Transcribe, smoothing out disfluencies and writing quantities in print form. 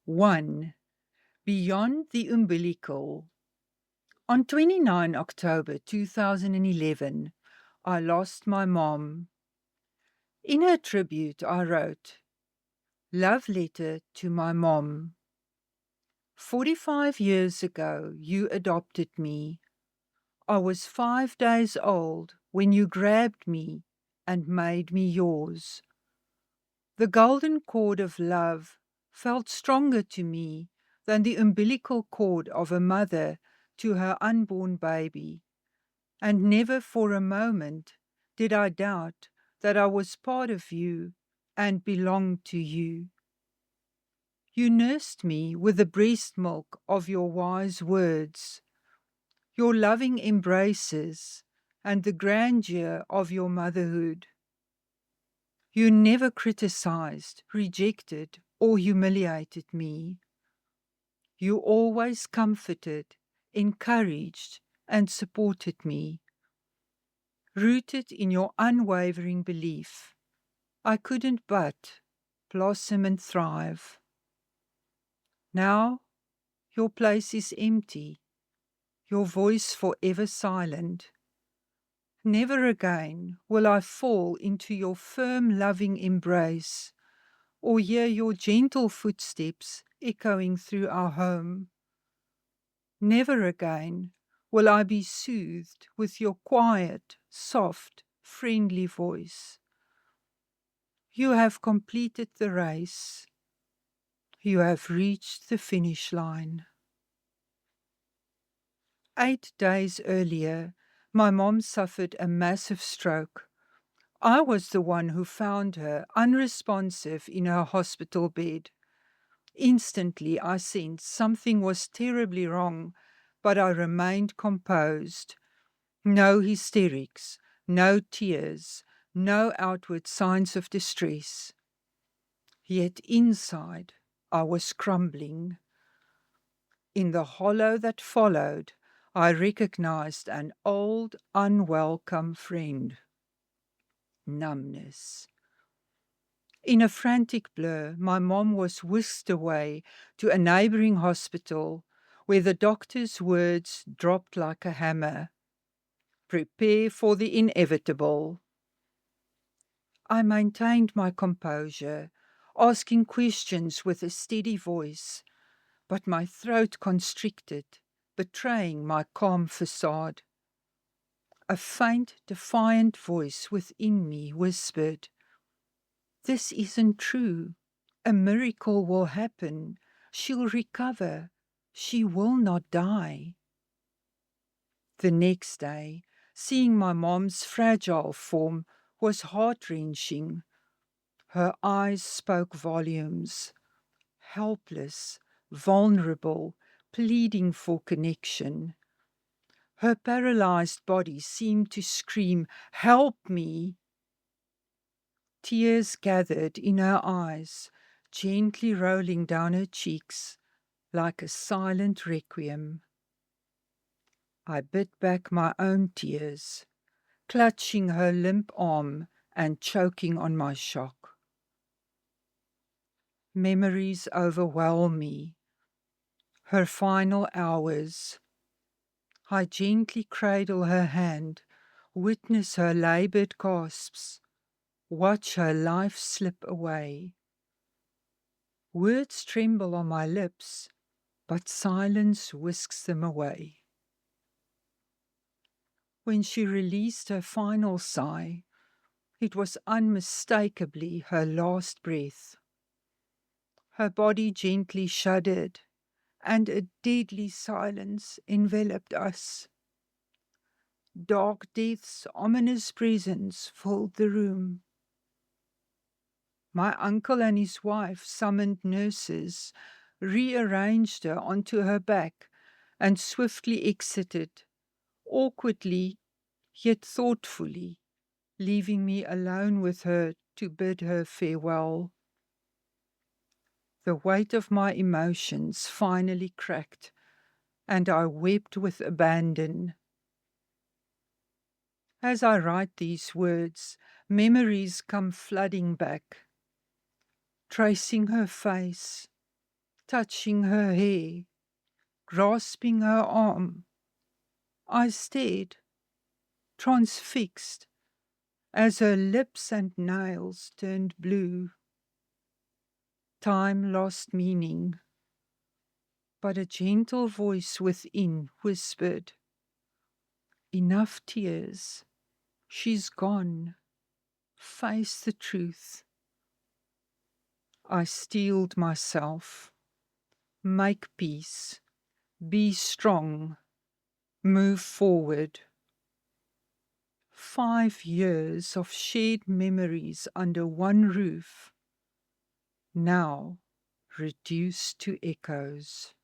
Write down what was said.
1. Beyond the Umbilical. On 29 October 2011, I lost my mom. In her tribute, I wrote, "Love letter to my mom. 45 years ago, you adopted me. I was 5 days old when you grabbed me and made me yours. The golden cord of love felt stronger to me than the umbilical cord of a mother to her unborn baby, and never for a moment did I doubt that I was part of you and belonged to you. You nursed me with the breast milk of your wise words, your loving embraces, and the grandeur of your motherhood. You never criticized, rejected, or humiliated me. You always comforted, encouraged, and supported me. Rooted in your unwavering belief, I couldn't but blossom and thrive. Now your place is empty, your voice forever silent. Never again will I fall into your firm, loving embrace, or hear your gentle footsteps echoing through our home. Never again will I be soothed with your quiet, soft, friendly voice. You have completed the race. You have reached the finish line. 8 days earlier, my mom suffered a massive stroke. I was the one who found her unresponsive in her hospital bed. Instantly, I sensed something was terribly wrong, but I remained composed. No hysterics, no tears, no outward signs of distress. Yet inside, I was crumbling. In the hollow that followed, I recognized an old, unwelcome friend. Numbness. In a frantic blur, my mom was whisked away to a neighboring hospital where the doctor's words dropped like a hammer. Prepare for the inevitable. I maintained my composure, asking questions with a steady voice, but my throat constricted, betraying my calm facade. A faint, defiant voice within me whispered, "This isn't true. A miracle will happen. She'll recover. She will not die." The next day, seeing my mom's fragile form was heart-wrenching. Her eyes spoke volumes. Helpless, vulnerable, pleading for connection. Her paralyzed body seemed to scream, "Help me!" Tears gathered in her eyes, gently rolling down her cheeks like a silent requiem. I bit back my own tears, clutching her limp arm and choking on my shock. Memories overwhelm me. Her final hours. I gently cradle her hand, witness her labored gasps, watch her life slip away. Words tremble on my lips, but silence whisks them away. When she released her final sigh, it was unmistakably her last breath. Her body gently shuddered, and a deadly silence enveloped us. Dark death's ominous presence filled the room. My uncle and his wife summoned nurses, rearranged her onto her back, and swiftly exited, awkwardly yet thoughtfully, leaving me alone with her to bid her farewell. The weight of my emotions finally cracked, and I wept with abandon. As I write these words, memories come flooding back. Tracing her face, touching her hair, grasping her arm. I stared, transfixed, as her lips and nails turned blue. Time lost meaning, but a gentle voice within whispered, "Enough tears. She's gone. Face the truth." I steeled myself. Make peace. Be strong. Move forward. 5 years of shared memories under one roof, now reduced to echoes.